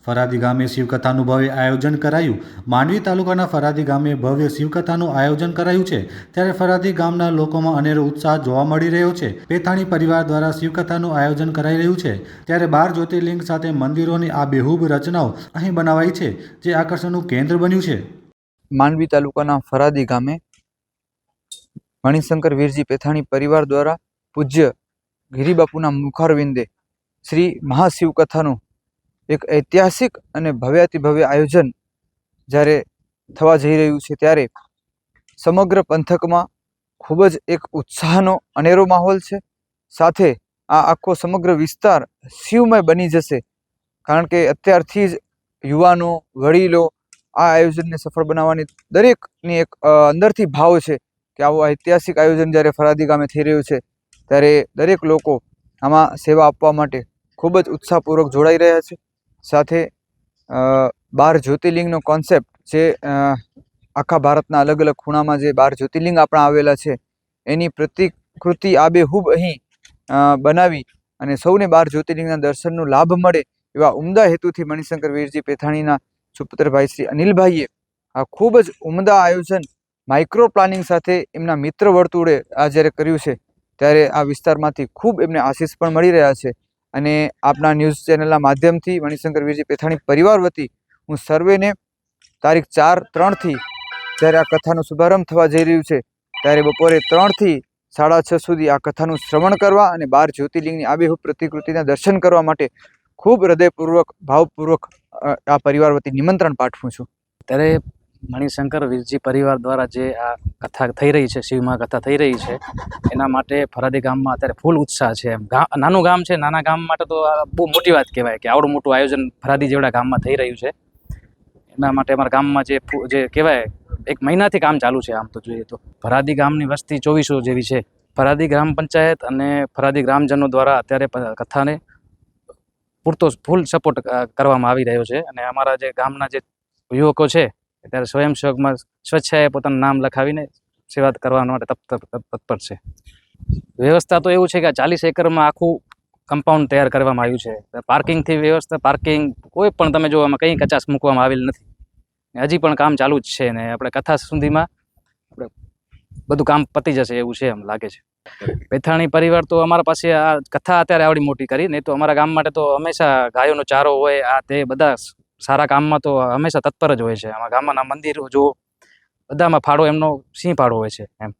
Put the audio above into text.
ફરાદી ગામે શિવકથાનું ભવ્ય આયોજન કરાયું। માંડવી તાલુકાના ફરાદી ગામે ભવ્ય શિવકથાનું આયોજન કરાયું છે, ત્યારે ફરાદી ગામના લોકોમાં અનેરો ઉત્સાહ જોવા મળી રહ્યો છે। પેથાણી પરિવાર દ્વારા શિવકથાનું આયોજન કરાઈ રહ્યું છે, ત્યારે 12 જ્યોતિર્લિંગ સાથે મંદિરોની આ બેહૂબ રચનાઓ અહીં બનાવાઈ છે, જે આકર્ષણનું કેન્દ્ર બન્યું છે। માંડવી તાલુકાના ફરાદી ગામે મણિશંકર વીરજી પેથાણી પરિવાર દ્વારા પૂજ્ય ગિરિબાપુના મુખારવિંદે શ્રી મહાશિવકથાનું એક ઐતિહાસિક અને ભવ્યાતિભવ્ય આયોજન જ્યારે થવા જઈ રહ્યું છે, ત્યારે સમગ્ર પંથકમાં ખૂબ જ એક ઉત્સાહનો અનેરો માહોલ છે। સાથે આ આખો સમગ્ર વિસ્તાર શિવમય બની જશે, કારણ કે અત્યારથી જ યુવાનો, વડીલો આ આયોજનને સફળ બનાવવાની દરેકની એક અંદરથી ભાવ છે કે આવું ઐતિહાસિક આયોજન જ્યારે ફરાદી ગામે થઈ રહ્યું છે, ત્યારે દરેક લોકો આમાં સેવા આપવા માટે ખૂબ જ ઉત્સાહપૂર્વક જોડાઈ રહ્યા છે। સાથે 12 જ્યોતિર્લિંગનો કોન્સેપ્ટ જે આખા ભારતના અલગ અલગ ખૂણામાં જે 12 જ્યોતિર્લિંગ આપણા આવેલા છે, એની પ્રતિકૃતિ આબેહૂબ અહીં બનાવી અને સૌને 12 જ્યોતિર્લિંગના દર્શનનો લાભ મળે એવા ઉમદા હેતુથી મણિશંકર વીરજી પેથાણીના સુપુત્ર ભાઈ શ્રી અનિલભાઈએ આ ખૂબ જ ઉમદા આયોજન માઇક્રો પ્લાનિંગ સાથે એમના મિત્ર વર્તુળે આ જ્યારે કર્યું છે, ત્યારે આ વિસ્તારમાંથી ખૂબ એમને આશીષ પણ મળી રહ્યા છે। અને આપના ન્યૂઝ ચેનલના માધ્યમથી મણિશંકર વીરજી પેથાણી પરિવાર વતી હું સર્વેને તારીખ 4/3 જ્યારે આ કથાનો શુભારંભ થવા જઈ રહ્યું છે, ત્યારે બપોરે 3 થી 6:30 સુધી આ કથાનું શ્રવણ કરવા અને 12 જ્યોતિર્લિંગની આબેહૂબ પ્રતિકૃતિના દર્શન કરવા માટે ખૂબ હૃદયપૂર્વક, ભાવપૂર્વક આ પરિવાર વતી નિમંત્રણ પાઠવું છું। ત્યારે મણિશંકર વીરજી પરિવાર દ્વારા જે આ કથા થઈ રહી છે, શિવમાં કથા થઈ રહી છે, એના માટે ફરાદી ગામમાં અત્યારે ફૂલ ઉત્સાહ છે। એમ નાનું ગામ છે, નાના ગામ માટે તો આ બહુ મોટી વાત કહેવાય કે આવડું મોટું આયોજન ફરાદી જેવડા ગામમાં થઈ રહ્યું છે। એના માટે અમારા ગામમાં જે કહેવાય 1 મહિનાથી કામ ચાલુ છે। આમ તો જોઈએ તો ફરાદી ગામની વસ્તી 2400 જેવી છે। ફરાદી ગ્રામ પંચાયત અને ફરાદી ગ્રામજનો દ્વારા અત્યારે કથાને પૂરતો ફૂલ સપોર્ટ કરવામાં આવી રહ્યો છે। અને અમારા જે ગામના જે યુવકો છે, અત્યારે સ્વયંસેવકમાં સ્વેચ્છાએ પોતાનું નામ લખાવીને સેવા કરવા માટે તત્પર છે। વ્યવસ્થા તો એવું છે કે 40 એકરમાં આખું કમ્પાઉન્ડ તૈયાર કરવામાં આવ્યું છે। પાર્કિંગથી વ્યવસ્થા, પાર્કિંગ કોઈ પણ તમે જો આમાં કંઈ કચાશ મૂકવામાં આવેલ નથી। હજી પણ કામ ચાલુ જ છે ને આપણે કથા સુધીમાં આપણે બધું કામ પતી જશે એવું છે, એમ લાગે છે। પેથાણી પરિવાર તો અમારા પાસે આ કથા અત્યારે આવડી મોટી કરી, નહીં તો અમારા ગામ માટે તો હંમેશા ગાયોનો ચારો હોય, આ તે બધા સારા કામમાં તો હંમેશા તત્પર જ હોય છે। અમારા ગામના મંદિરો જો બધામાં ફાળો એમનો સિંહ ફાળો હોય છે એમ।